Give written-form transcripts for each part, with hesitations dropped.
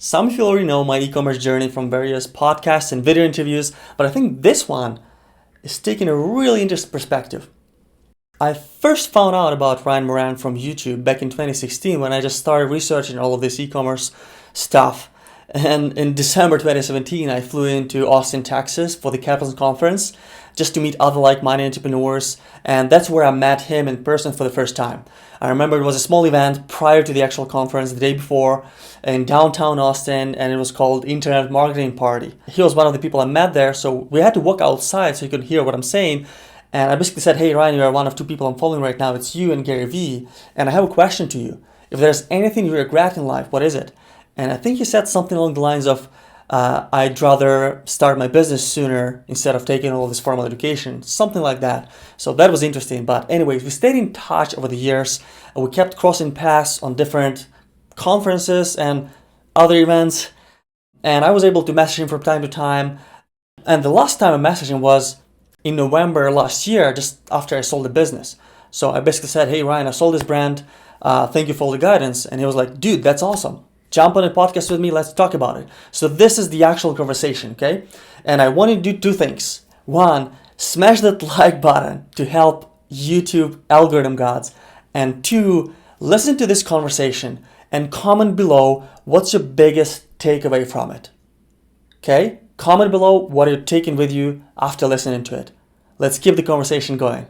Some of you already know my e-commerce journey from various podcasts and video interviews, but I think this one is taking a really interesting perspective. I first found out about Ryan Moran from YouTube back in 2016 when I just started researching all of this e-commerce stuff. And in December 2017, I flew into Austin, Texas for the Capitals Conference just to meet other like-minded entrepreneurs. And that's where I met him in person for the first time. I remember it was a small event prior to the actual conference the day before in downtown Austin, and it was called Internet Marketing Party. He was one of the people I met there, so we had to walk outside so he could hear what I'm saying. And I basically said, hey Ryan, you're one of two people I'm following right now. It's you and Gary Vee. And I have a question to you. If there's anything you regret in life, what is it? And I think he said something along the lines of, I'd rather start my business sooner instead of taking all this formal education, something like that. So that was interesting. But anyways, we stayed in touch over the years. We kept crossing paths on different conferences and other events. And I was able to message him from time to time. And the last time I messaged him was in November last year, just after I sold the business. So I basically said, hey Ryan, I sold this brand. Thank you for all the guidance. And he was like, dude, that's awesome. Jump on a podcast with me, let's talk about it. So this is the actual conversation, okay? And I want you to do two things. One, smash that like button to help YouTube algorithm gods. And two, listen to this conversation and comment below what's your biggest takeaway from it. Okay? Comment below what you're taking with you after listening to it. Let's keep the conversation going.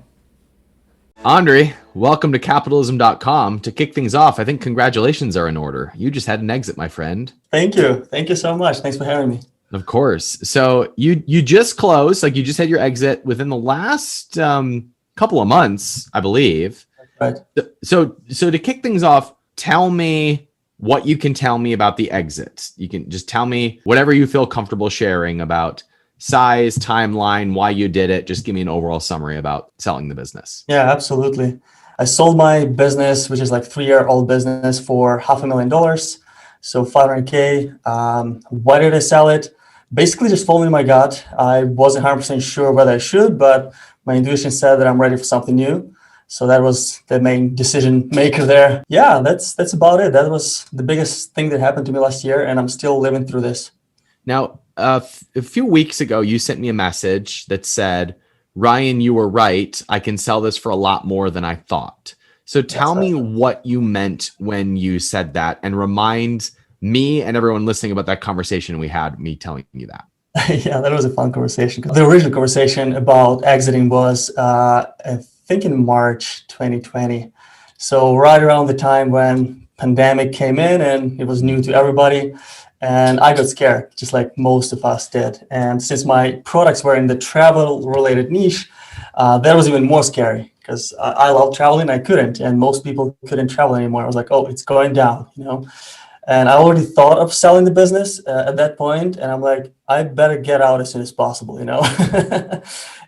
Andre, welcome to capitalism.com. To kick things off, I think congratulations are in order. You just had an exit, my friend. Thank you. Thank you so much. Thanks for having me. Of course. So you just closed, like you just had your exit within the last couple of months, I believe. Right. So to kick things off, tell me what you can tell me about the exit. You can just tell me whatever you feel comfortable sharing about size, timeline, why you did it. Just give me an overall summary about selling the business. Yeah, absolutely. I sold my business, which is like 3-year-old business, for $500,000. So 500K. Why did I sell it? Basically just following my gut. I wasn't 100% sure whether I should, but my intuition said that I'm ready for something new. So that was the main decision maker there. Yeah, that's about it. That was the biggest thing that happened to me last year, and I'm still living through this. Now, a few weeks ago, you sent me a message that said, Ryan, you were right. I can sell this for a lot more than I thought. So tell me what you meant when you said that, and remind me and everyone listening about that conversation we had, me telling you that. Yeah, that was a fun conversation. The original conversation about exiting was, I think in March 2020. So right around the time when pandemic came in and it was new to everybody. And I got scared, just like most of us did. And since my products were in the travel-related niche, that was even more scary because I love traveling. I couldn't, and most people couldn't travel anymore. I was like, oh, it's going down, you know. And I already thought of selling the business at that point, and I'm like, I better get out as soon as possible, you know.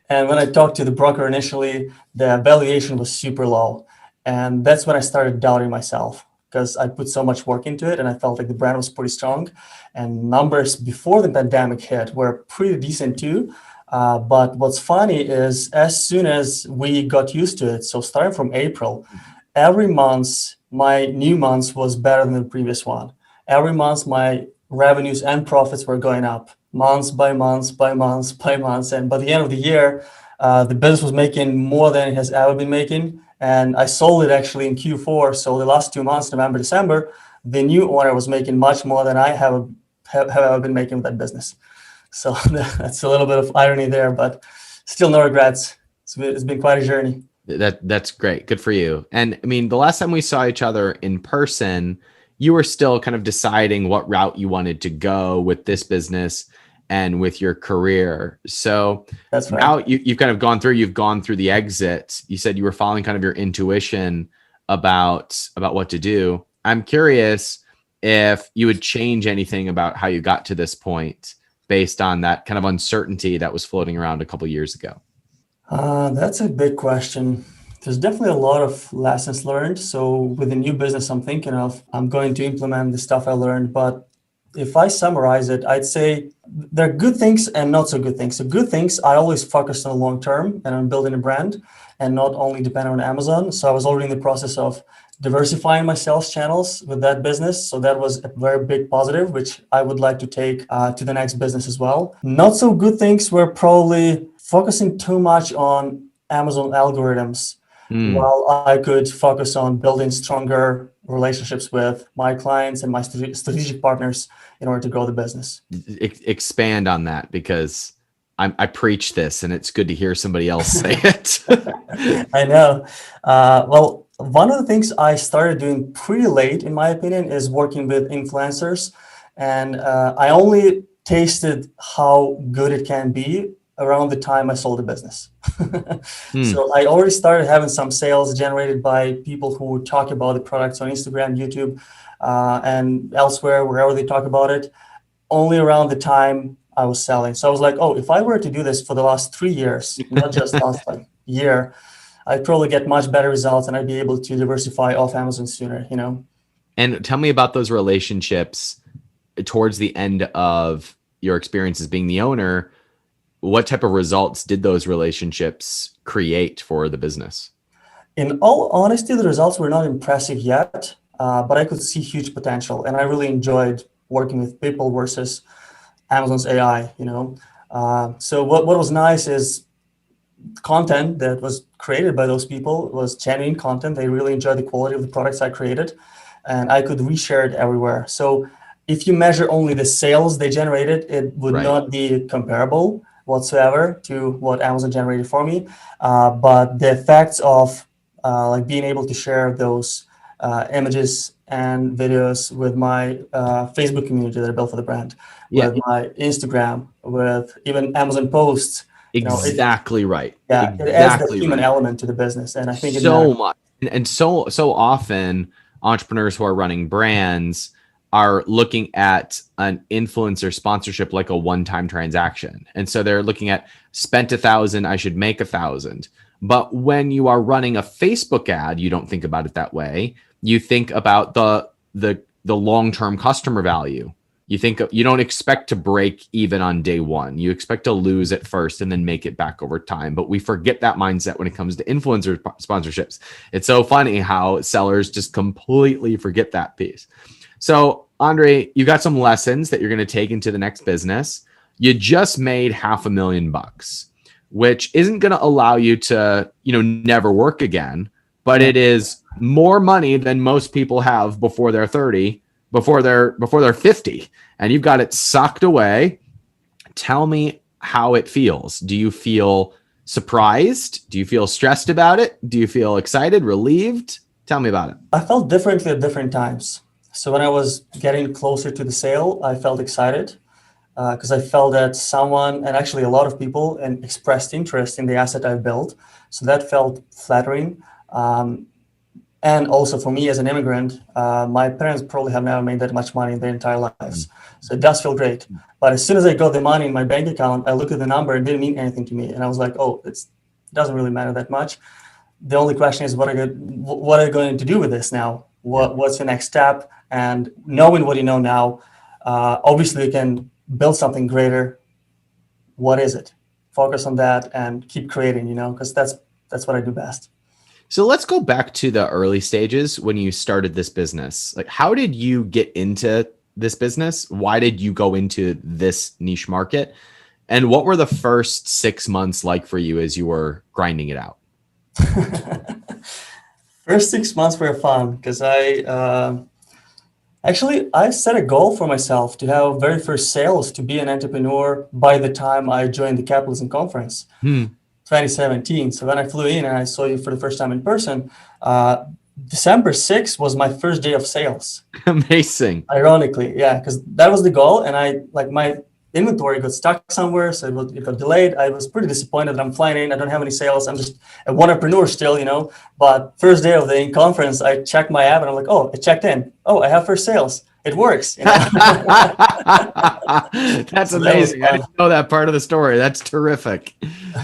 And when I talked to the broker initially, the valuation was super low, and that's when I started doubting myself, because I put so much work into it and I felt like the brand was pretty strong. And numbers before the pandemic hit were pretty decent too. But what's funny is as soon as we got used to it, so starting from April, every month, my new month was better than the previous one. Every month, my revenues and profits were going up month by month by month by month. And by the end of the year, the business was making more than it has ever been making. And I sold it actually in Q4. So the last 2 months, November, December, the new owner was making much more than I have ever been making with that business. So that's a little bit of irony there, but still no regrets. It's been quite a journey. That's great. Good for you. And I mean, the last time we saw each other in person, you were still kind of deciding what route you wanted to go with this business and with your career. So that's right. Now you've kind of gone through the exit. You said you were following kind of your intuition about what to do. I'm curious if you would change anything about how you got to this point based on that kind of uncertainty that was floating around a couple of years ago. That's a big question. There's definitely a lot of lessons learned. So with the new business I'm thinking of, I'm going to implement the stuff I learned, but if I summarize it, I'd say there are good things and not so good things. So good things, I always focused on the long term and on building a brand and not only depend on Amazon. So I was already in the process of diversifying my sales channels with that business. So that was a very big positive, which I would like to take to the next business as well. Not so good things were probably focusing too much on Amazon algorithms, Hmm. while I could focus on building stronger relationships with my clients and my strategic partners in order to grow the business. Expand on that, because I preach this and it's good to hear somebody else say it. I know. Well, one of the things I started doing pretty late, in my opinion, is working with influencers. And I only tasted how good it can be around the time I sold the business. Hmm. So I already started having some sales generated by people who talk about the products on Instagram, YouTube, and elsewhere, wherever they talk about it, only around the time I was selling. So I was like, oh, if I were to do this for the last 3 years, not just last like year, I'd probably get much better results and I'd be able to diversify off Amazon sooner, you know? And tell me about those relationships towards the end of your experience as being the owner. What type of results did those relationships create for the business? In all honesty, the results were not impressive yet, but I could see huge potential. And I really enjoyed working with people versus Amazon's AI, you know? So what was nice is content that was created by those people was genuine content. They really enjoyed the quality of the products I created, and I could reshare it everywhere. So if you measure only the sales they generated, it would Right. not be comparable whatsoever to what Amazon generated for me. But the effects of like being able to share those images and videos with my Facebook community that I built for the brand, Yeah, with my Instagram, with even Amazon posts, exactly right. yeah, it adds the Exactly human right. element to the business, and I think it matters. So much. And so often entrepreneurs who are running brands are looking at an influencer sponsorship like a one-time transaction. And so they're looking at spent 1,000, I should make 1,000. But when you are running a Facebook ad, you don't think about it that way. You think about the long-term customer value. You don't expect to break even on day one. You expect to lose at first and then make it back over time. But we forget that mindset when it comes to influencer sponsorships. It's so funny how sellers just completely forget that piece. So, Andre, you got some lessons that you're going to take into the next business. You just made $500,000, which isn't going to allow you to, never work again, but Yeah. it is more money than most people have before they're 30, before they're 50, and you've got it socked away. Tell me how it feels. Do you feel surprised? Do you feel stressed about it? Do you feel excited, relieved? Tell me about it. I felt differently at different times. So when I was getting closer to the sale, I felt excited because I felt that someone, and actually a lot of people, and expressed interest in the asset I've built. So that felt flattering. And also for me as an immigrant, my parents probably have never made that much money in their entire lives. So it does feel great. But as soon as I got the money in my bank account, I looked at the number and it didn't mean anything to me. And I was like, oh, it doesn't really matter that much. The only question is what are you going to do with this now? What's your next step? And knowing what you know now, obviously you can build something greater. What is it? Focus on that and keep creating, because that's what I do best. So let's go back to the early stages when you started this business. Like, how did you get into this business? Why did you go into this niche market? And what were the first 6 months like for you as you were grinding it out? First 6 months were fun because I set a goal for myself to have very first sales to be an entrepreneur by the time I joined the Capitalism Conference, Hmm. 2017. So when I flew in and I saw you for the first time in person, December 6th was my first day of sales. Amazing. Ironically, yeah, because that was the goal, and my inventory got stuck somewhere, so it got delayed. I was pretty disappointed that I'm flying in. I don't have any sales. I'm just a entrepreneur still, But first day of the conference, I checked my app and I'm like, oh, it checked in. Oh, I have first sales. It works. That's So that was amazing. I fun. didn't know that part of the story. That's terrific.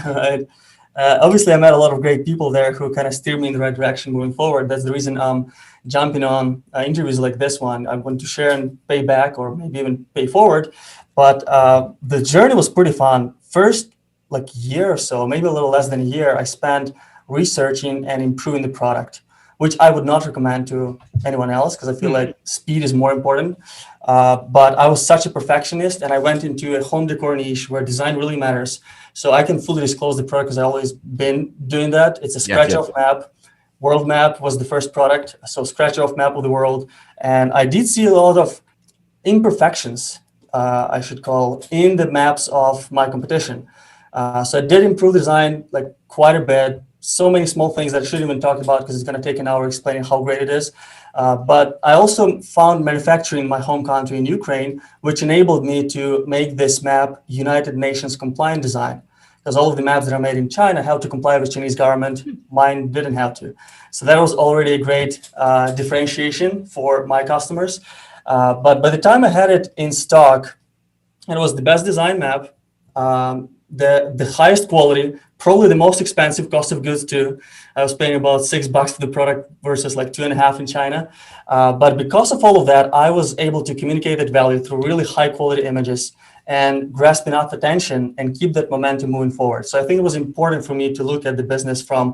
Right. Obviously, I met a lot of great people there who kind of steered me in the right direction moving forward. That's the reason I'm jumping on interviews like this one. I want to share and pay back, or maybe even pay forward. But the journey was pretty fun. First, year or so, maybe a little less than a year, I spent researching and improving the product, which I would not recommend to anyone else because I feel like speed is more important. But I was such a perfectionist, and I went into a home decor niche where design really matters. So I can fully disclose the product because I've always been doing that. It's a scratch off map. World map was the first product. So scratch off map of the world. And I did see a lot of imperfections, I should call, in the maps of my competition. So I did improve the design like quite a bit. So many small things that I shouldn't even talk about because it's going to take an hour explaining how great it is. But I also found manufacturing in my home country in Ukraine, which enabled me to make this map United Nations compliant design. Because all of the maps that are made in China have to comply with Chinese government. Mine didn't have to. So that was already a great differentiation for my customers. But by the time I had it in stock, it was the best design map, the highest quality, probably the most expensive cost of goods too. I was paying about $6 for the product versus like 2.5 in China. But because of all of that, I was able to communicate that value through really high quality images and grasp enough attention and keep that momentum moving forward. So I think it was important for me to look at the business from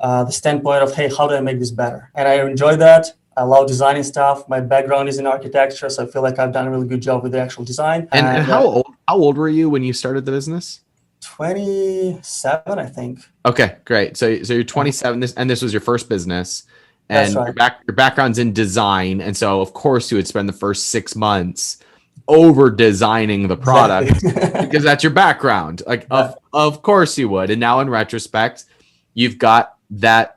the standpoint of, hey, how do I make this better? And I enjoy that. I love designing stuff. My background is in architecture, so I feel like I've done a really good job with the actual design. And how old were you when you started the business? 27, I think. Okay, great. So you're 27, and this was your first business, and That's right. your background's in design, and so of course you would spend the first 6 months over designing the product Exactly. because that's your background. Like of course you would. And now in retrospect, you've got that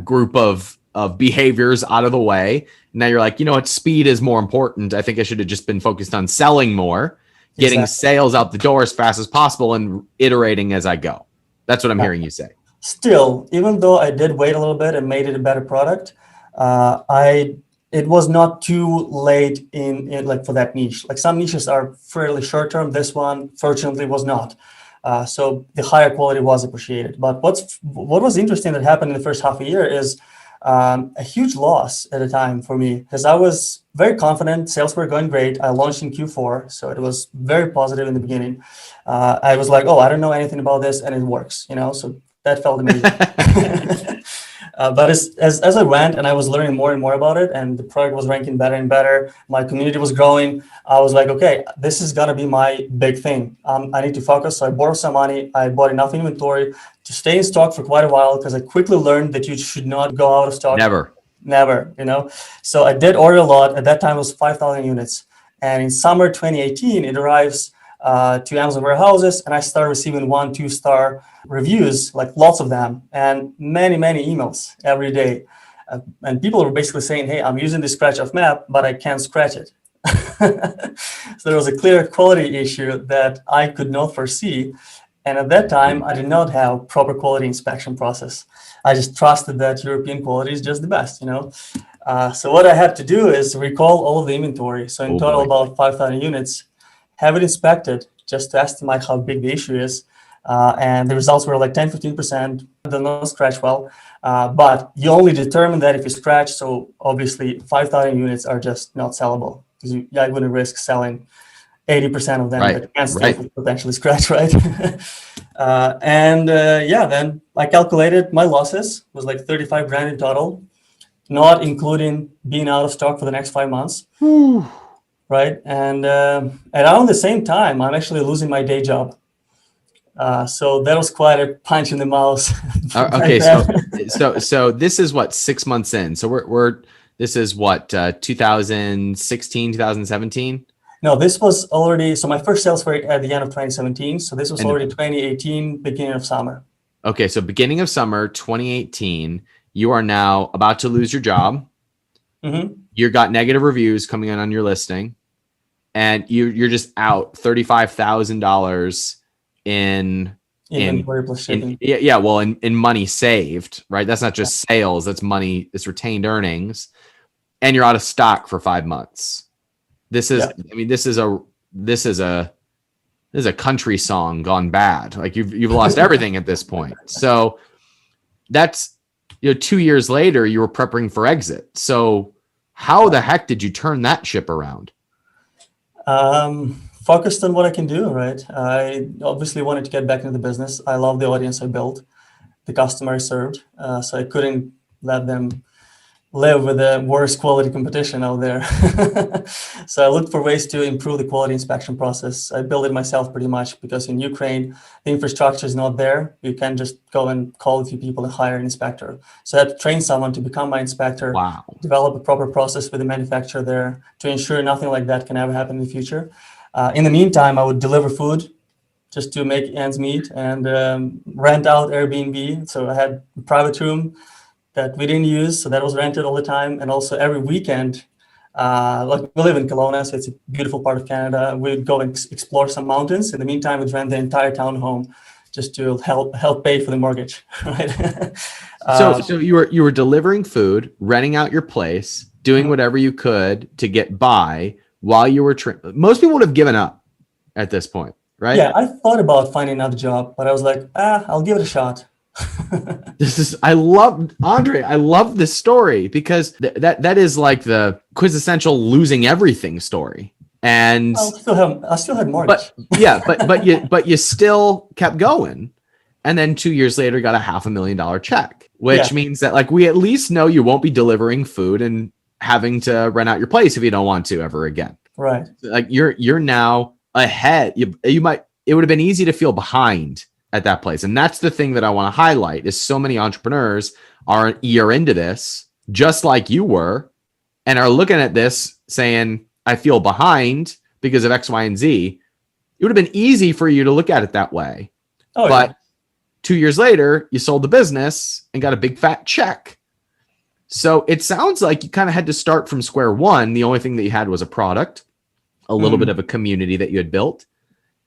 group of behaviors out of the way. Now you're like, you know what, speed is more important. I think I should have just been focused on selling more, getting sales out the door as fast as possible, and iterating as I go. That's what I'm hearing you say. Still, even though I did wait a little bit and made it a better product, it was not too late in like for that niche. Like some niches are fairly short term. This one, fortunately, was not. So the higher quality was appreciated. But what was interesting that happened in the first half a year is a huge loss at the time for me because I was very confident. Sales were going great. I launched in Q4, so it was very positive in the beginning. I was like, oh, I don't know anything about this, and it works, so that felt amazing. But as I went and I was learning more and more about it, and the product was ranking better and better, my community was growing, I was like, okay, this is going to be my big thing. I need to focus. So I borrowed some money. I bought enough inventory to stay in stock for quite a while because I quickly learned that you should not go out of stock. Never. So I did order a lot. At that time, it was 5,000 units. And in summer 2018, it arrives to Amazon warehouses, and I started receiving 1-2 star reviews, like lots of them, and many emails every day. And people were basically saying, hey, I'm using the scratch off map, but I can't scratch it. So there was a clear quality issue that I could not foresee. And at that time, I did not have proper quality inspection process. I just trusted that European quality is just the best, So what I had to do is recall all of the inventory. So in total, about 5,000 units, have it inspected just to estimate how big the issue is. And the results were like 10-15%, do not scratch well. But you only determine that if you scratch. So obviously 5,000 units are just not sellable because you wouldn't risk selling 80% of them that can still potentially scratch, right? Then I calculated my losses was like 35 grand in total, not including being out of stock for the next 5 months. Right. And around the same time, I'm actually losing my day job. So that was quite a punch in the mouth. Okay. So this is what, 6 months in. So this is what, 2016, 2017? No, this was already, so my first sales were at the end of 2017. So this was already 2018, beginning of summer. Okay. So beginning of summer, 2018, you are now about to lose your job. Mm-hmm. You got negative reviews coming in on your listing, and you're just out $35,000 in inventory plus shipping. In money saved, right? That's not just sales, that's money, it's retained earnings, and you're out of stock for 5 months. This is, I mean, this is a country song gone bad. Like you've lost everything at this point. So that's, 2 years later, you were prepping for exit. So how the heck did you turn that ship around? Focused on what I can do, right? I obviously wanted to get back into the business. I love the audience I built, the customer I served. So I couldn't let them live with the worst quality competition out there. So I looked for ways to improve the quality inspection process. I built it myself pretty much because in Ukraine, the infrastructure is not there. You can't just go and call a few people and hire an inspector. So I had to train someone to become my inspector, Wow. develop a proper process with the manufacturer there to ensure nothing like that can ever happen in the future. In the meantime, I would deliver food just to make ends meet and rent out Airbnb. So I had a private room that we didn't use, so that was rented all the time. And also every weekend, like we live in Kelowna, so it's a beautiful part of Canada. We'd go and explore some mountains. In the meantime, we'd rent the entire townhome just to help pay for the mortgage, right? So you were delivering food, renting out your place, doing whatever you could to get by while you were most people would have given up at this point, right? Yeah, I thought about finding another job, but I was like, I'll give it a shot. I love this story because that is like the quintessential losing everything story. And I still had mortgage. But you still kept going. And then 2 years later got a $500,000 check, which means that like we at least know you won't be delivering food and having to rent out your place if you don't want to ever again. Right. Like you're now ahead. It would have been easy to feel behind at that place. And that's the thing that I want to highlight is so many entrepreneurs are a year into this, just like you were, and are looking at this saying, I feel behind because of X, Y, and Z. It would have been easy for you to look at it that way. But 2 years later, you sold the business and got a big fat check. So it sounds like you kind of had to start from square one. The only thing that you had was a product, a little bit of a community that you had built,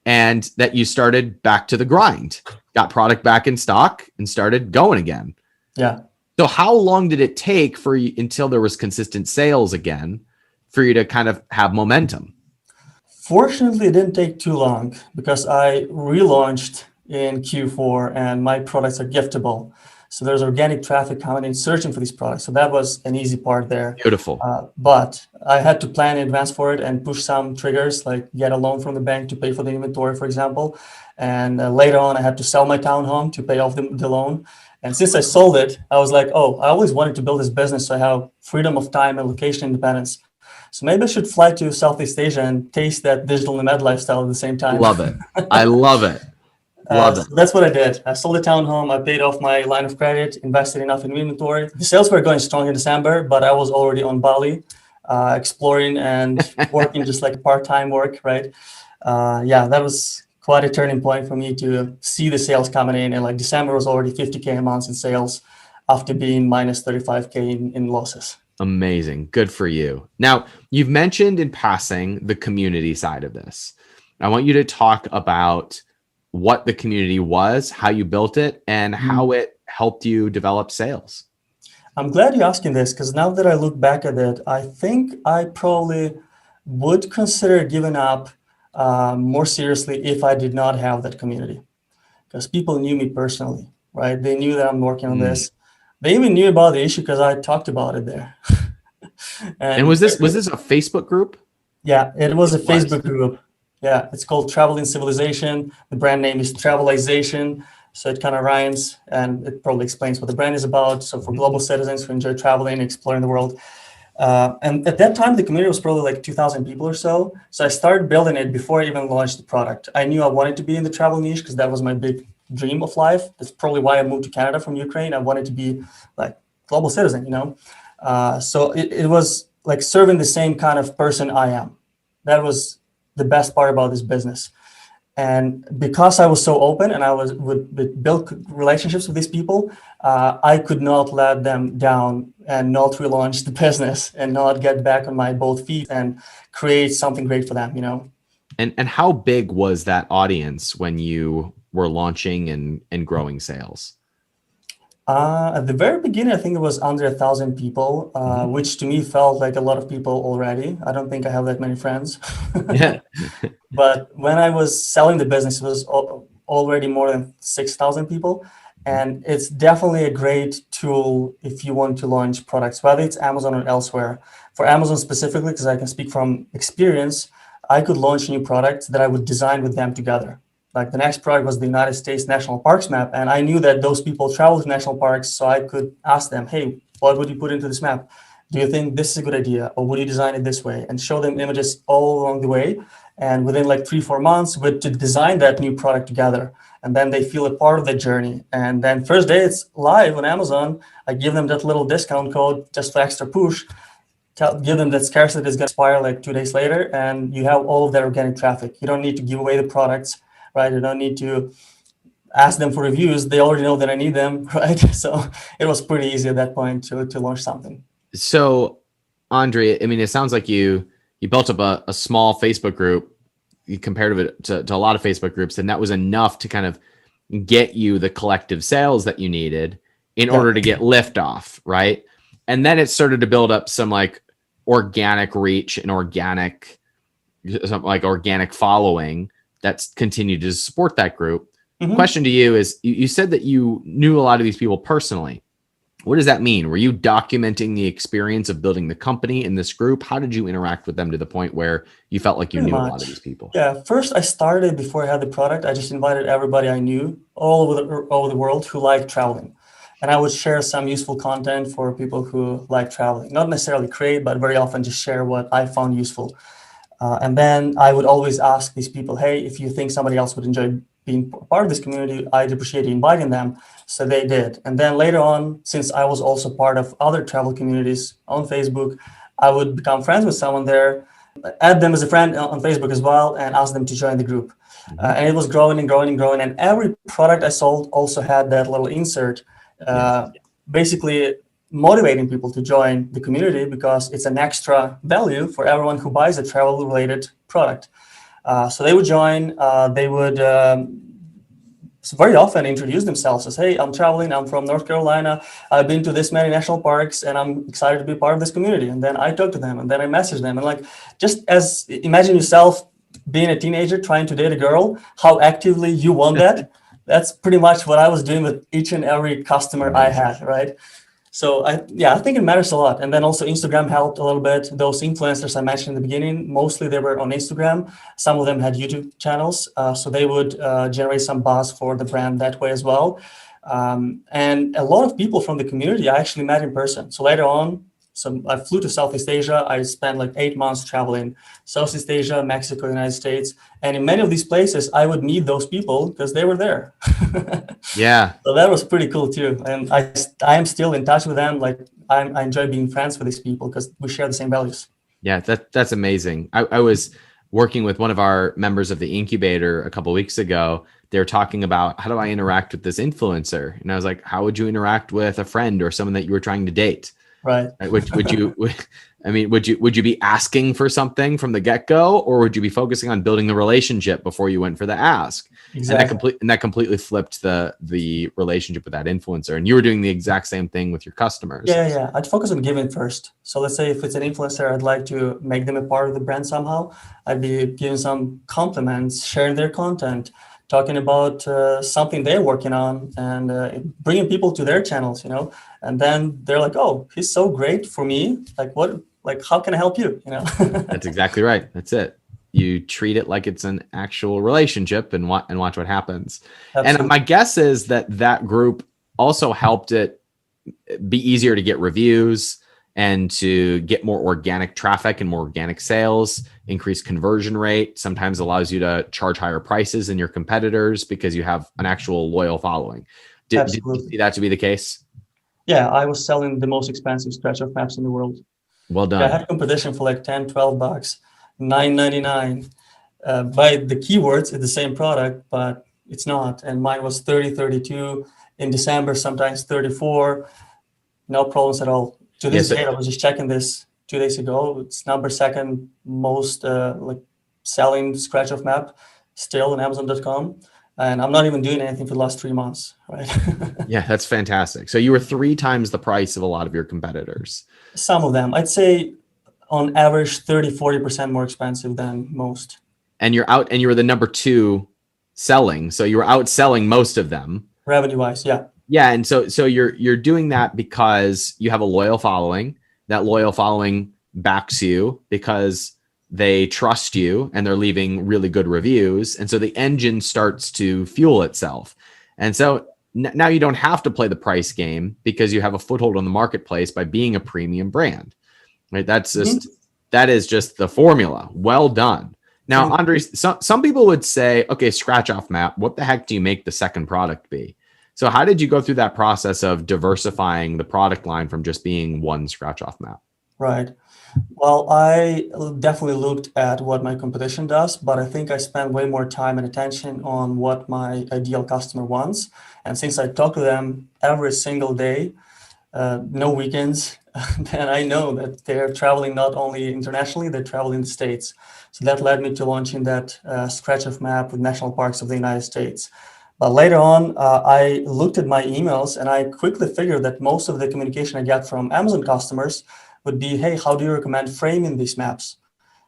and that you started back to the grind, got product back in stock and started going again. Yeah. So how long did it take for you until there was consistent sales again for you to kind of have momentum? Fortunately, it didn't take too long because I relaunched in Q4 and my products are giftable. So there's organic traffic coming in searching for these products. So that was an easy part there. Beautiful. But I had to plan in advance for it and push some triggers, like get a loan from the bank to pay for the inventory, for example. And later on, I had to sell my townhome to pay off the loan. And since I sold it, I was like, I always wanted to build this business so I have freedom of time and location independence. So maybe I should fly to Southeast Asia and taste that digital nomad lifestyle at the same time. Love it. I love it. So that's what I did. I sold the townhome. I paid off my line of credit, invested enough in inventory. The sales were going strong in December, but I was already on Bali, exploring and working just like part-time work, right? That was quite a turning point for me to see the sales coming in. And like December was already 50K a month in sales after being minus 35K in losses. Amazing. Good for you. Now, you've mentioned in passing the community side of this. I want you to talk about what the community was, how you built it, and how it helped you develop sales. I'm glad you're asking this because now that I look back at it, I think I probably would consider giving up more seriously if I did not have that community, because people knew me personally, right? They knew that I'm working on this. They even knew about the issue because I talked about it there. and was this a Facebook group? Yeah, it was a Facebook group. Yeah, it's called Traveling Civilization. The brand name is Travelization. So it kind of rhymes and it probably explains what the brand is about. So for global citizens who enjoy traveling, exploring the world. And at that time, the community was probably like 2,000 people or so. So I started building it before I even launched the product. I knew I wanted to be in the travel niche because that was my big dream of life. That's probably why I moved to Canada from Ukraine. I wanted to be like global citizen, So it was like serving the same kind of person I am. That was the best part about this business. And because I was so open and I would build relationships with these people, I could not let them down and not relaunch the business and not get back on my both feet and create something great for them, And how big was that audience when you were launching and growing sales? At the very beginning, I think it was under 1,000 people, which to me felt like a lot of people already. I don't think I have that many friends. Yeah. But when I was selling the business, it was already more than 6,000 people. And it's definitely a great tool if you want to launch products, whether it's Amazon or elsewhere. For Amazon specifically, because I can speak from experience, I could launch new products that I would design with them together. Like the next product was the United States National Parks map. And I knew that those people travel to national parks. So I could ask them, hey, what would you put into this map? Do you think this is a good idea, or would you design it this way? And show them images all along the way. And within like 3-4 months, we'd to design that new product together. And then they feel a part of the journey. And then first day it's live on Amazon. I give them that little discount code just for extra push. Give them that scarcity is going to expire like 2 days later, and you have all of their organic traffic. You don't need to give away the products, right? You don't need to ask them for reviews. They already know that I need them, right? So it was pretty easy at that point to launch something. So, Andre, I mean, it sounds like you built up a small Facebook group compared to a lot of Facebook groups, and that was enough to kind of get you the collective sales that you needed in order to get liftoff, right? And then it started to build up some like organic reach and organic following that's continued to support that group. Mm-hmm. Question to you is, you said that you knew a lot of these people personally. What does that mean? Were you documenting the experience of building the company in this group? How did you interact with them to the point where you felt like you knew a lot of these people? Yeah, first I started before I had the product. I just invited everybody I knew all over the world who liked traveling. And I would share some useful content for people who like traveling. Not necessarily create, but very often just share what I found useful. And then I would always ask these people, hey, if you think somebody else would enjoy being part of this community, I'd appreciate you inviting them. So they did. And then later on, since I was also part of other travel communities on Facebook, I would become friends with someone there, add them as a friend on Facebook as well, and ask them to join the group. And it was growing and growing and growing. And every product I sold also had that little insert, basically motivating people to join the community because it's an extra value for everyone who buys a travel-related product. So they would join. They would very often introduce themselves as, hey, I'm traveling. I'm from North Carolina. I've been to this many national parks, and I'm excited to be part of this community. And then I talk to them, and then I message them. And like, just as imagine yourself being a teenager trying to date a girl, how actively you want that. That's pretty much what I was doing with each and every customer I had, right? So I think it matters a lot. And then also Instagram helped a little bit. Those influencers I mentioned in the beginning, mostly they were on Instagram. Some of them had YouTube channels. So they would generate some buzz for the brand that way as well. And a lot of people from the community I actually met in person. So later on, so I flew to Southeast Asia. I spent like 8 months traveling Southeast Asia, Mexico, United States. And in many of these places, I would meet those people because they were there. Yeah. So that was pretty cool too. And I am still in touch with them. Like I enjoy being friends with these people because we share the same values. Yeah, that's amazing. I was working with one of our members of the incubator a couple of weeks ago. They were talking about, how do I interact with this influencer? And I was like, how would you interact with a friend or someone that you were trying to date? Right. Would you be asking for something from the get-go, or would you be focusing on building the relationship before you went for the ask? Exactly. And that completely flipped the relationship with that influencer. And you were doing the exact same thing with your customers. Yeah. I'd focus on giving first. So let's say if it's an influencer, I'd like to make them a part of the brand somehow. I'd be giving some compliments, sharing their content, talking about something they're working on, and bringing people to their channels, and then they're like, oh, he's so great for me. How can I help you? That's exactly right. That's it. You treat it like it's an actual relationship and watch what happens. Absolutely. And my guess is that group also helped it be easier to get reviews and to get more organic traffic and more organic sales, increase conversion rate, sometimes allows you to charge higher prices than your competitors because you have an actual loyal following. Did you see that to be the case? Yeah, I was selling the most expensive scratch-off maps in the world. Well done. Yeah, I had competition for like $10, $12, $9.99. By the keywords, it's the same product, but it's not. And mine was 30, 32 in December, sometimes 34. No problems at all. To this day, I was just checking this 2 days ago. It's number second most selling scratch-off map still on Amazon.com. And I'm not even doing anything for the last 3 months, right? Yeah, that's fantastic. So you were 3 times the price of a lot of your competitors. Some of them. I'd say on average 30, 40% more expensive than most. And you were the number 2 selling. So you were outselling most of them. Revenue-wise, yeah. Yeah, and so you're doing that because you have a loyal following. That loyal following backs you because they trust you and they're leaving really good reviews. And so the engine starts to fuel itself. And so now you don't have to play the price game because you have a foothold on the marketplace by being a premium brand, right? That is just the formula. Well done. Now, Andre, some people would say, okay, scratch off map. What the heck do you make the second product be? So how did you go through that process of diversifying the product line from just being one scratch off map? Right. Well, I definitely looked at what my competition does, but I think I spend way more time and attention on what my ideal customer wants. And since I talk to them every single day, no weekends, then I know that they're traveling not only internationally, they're traveling in the States. So that led me to launching that scratch of map with national parks of the United States. But later on, I looked at my emails and I quickly figured that most of the communication I get from Amazon customers would be, hey, how do you recommend framing these maps?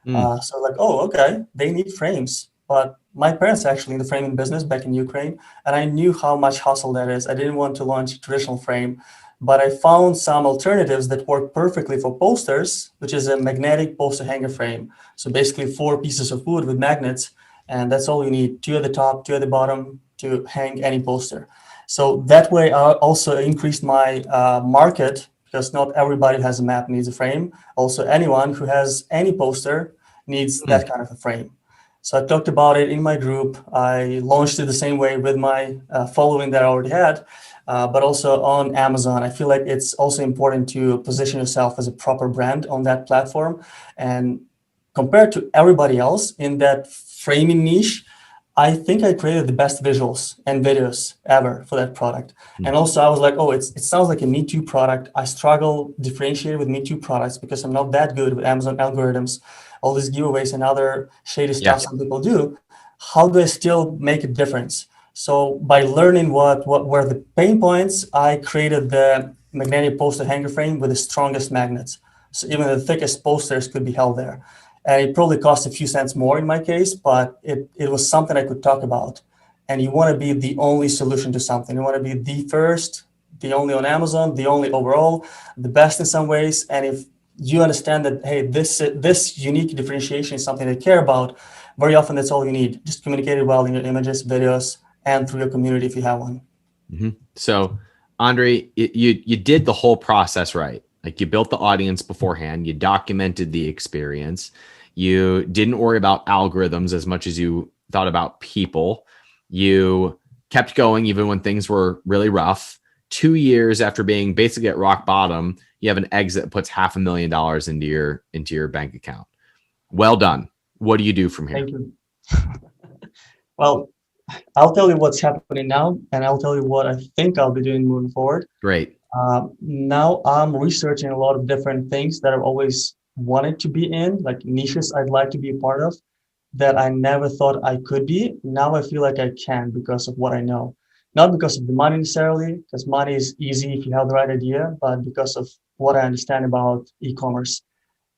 So like, oh, okay, they need frames. But my parents are actually in the framing business back in Ukraine, and I knew how much hassle that is. I didn't want to launch a traditional frame, but I found some alternatives that work perfectly for posters, which is a magnetic poster hanger frame. So basically 4 pieces of wood with magnets, and that's all you need, 2 at the top, 2 at the bottom to hang any poster. So that way I also increased my market because not everybody has a map needs a frame. Also, anyone who has any poster needs that kind of a frame. So I talked about it in my group. I launched it the same way with my following that I already had, but also on Amazon. I feel like it's also important to position yourself as a proper brand on that platform. And compared to everybody else in that framing niche, I think I created the best visuals and videos ever for that product. And also I was like, oh, it sounds like a Me Too product. I struggle differentiating with Me Too products because I'm not that good with Amazon algorithms, all these giveaways and other shady stuff some people do. How do I still make a difference? So by learning what were the pain points, I created the magnetic poster hanger frame with the strongest magnets. So even the thickest posters could be held there. And it probably cost a few cents more in my case, but it was something I could talk about. And you want to be the only solution to something. You want to be the first, the only on Amazon, the only overall, the best in some ways. And if you understand that, hey, this unique differentiation is something they care about, very often that's all you need. Just communicate it well in your images, videos, and through your community if you have one. So, Andre, you did the whole process right. Like you built the audience beforehand, you documented the experience, you didn't worry about algorithms as much as you thought about people. You kept going even when things were really rough. 2 years after being basically at rock bottom, you have an exit that puts $500,000 into your bank account. Well done. What do you do from here? Thank you. Well, I'll tell you what's happening now, and I'll tell you what I think I'll be doing moving forward. Great. Now I'm researching a lot of different things that I've always wanted to be in, like niches I'd like to be a part of that I never thought I could be. Now I feel like I can because of what I know. Not because of the money necessarily, because money is easy if you have the right idea, but because of what I understand about e-commerce.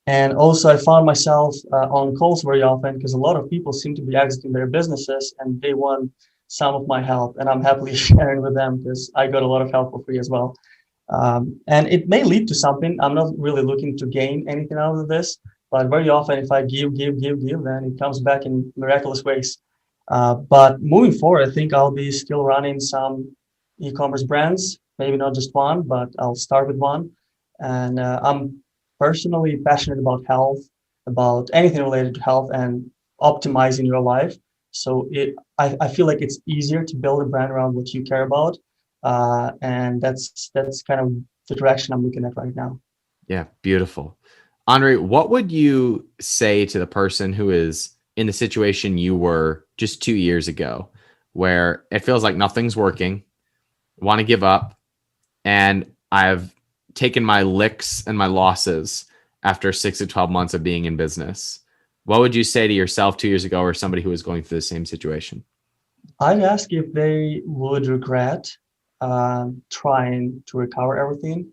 And also, I found myself on calls very often because a lot of people seem to be exiting their businesses and they want some of my help. And I'm happily sharing with them because I got a lot of help for free as well. And it may lead to something. I'm not really looking to gain anything out of this, but very often if I give, then it comes back in miraculous ways. But moving forward, I think I'll be still running some e-commerce brands, maybe not just one, but I'll start with one. And I'm personally passionate about health, about anything related to health and optimizing your life. So I feel like it's easier to build a brand around what you care about. And that's kind of the direction I'm looking at right now. Yeah, beautiful. Andre, what would you say to the person who is in the situation you were just 2 years ago, where it feels like nothing's working, want to give up, and I've taken my licks and my losses after 6 to 12 months of being in business? What would you say to yourself 2 years ago or somebody who was going through the same situation? I'd ask if they would regret trying to recover everything.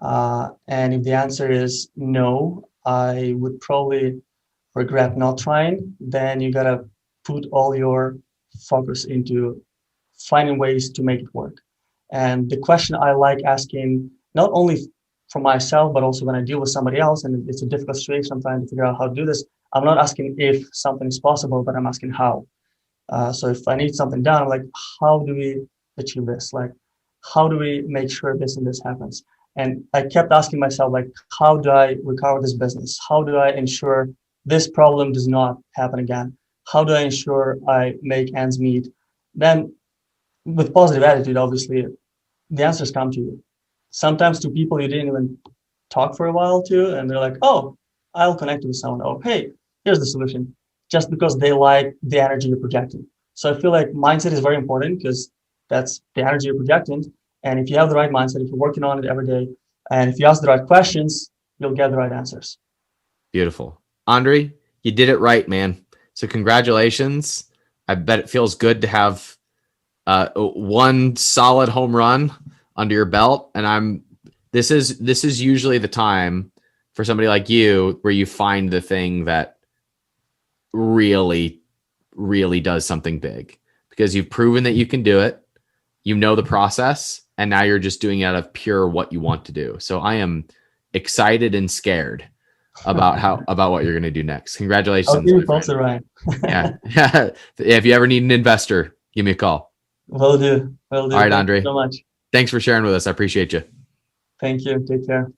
And if the answer is no, I would probably regret not trying. Then you gotta put all your focus into finding ways to make it work. And the question I like asking, not only for myself, but also when I deal with somebody else and it's a difficult situation, I'm trying to figure out how to do this. I'm not asking if something is possible, but I'm asking how. So if I need something done, I'm like, how do we achieve this? Like, how do we make sure this and this happens? And I kept asking myself, like, how do I recover this business? How do I ensure this problem does not happen again? How do I ensure I make ends meet? Then, with positive attitude, obviously, the answers come to you. Sometimes to people you didn't even talk for a while to, and they're like, oh, I'll connect with someone. Oh, hey, here's the solution. Just because they like the energy you're projecting. So I feel like mindset is very important because that's the energy you're projecting. And if you have the right mindset, if you're working on it every day, and if you ask the right questions, you'll get the right answers. Beautiful. Andre, you did it right, man. So congratulations. I bet it feels good to have one solid home run under your belt. And this is usually the time for somebody like you where you find the thing that really, really does something big, because you've proven that you can do it. You know the process, and now you're just doing it out of pure what you want to do. So I am excited and scared about what you're going to do next. I'll Congratulations. give you props, Ryan. Yeah. Yeah. If you ever need an investor, give me a call. Will do. Will do. All right, Thank you Andre. so much. Thanks for sharing with us. I appreciate you. Thank you. Take care.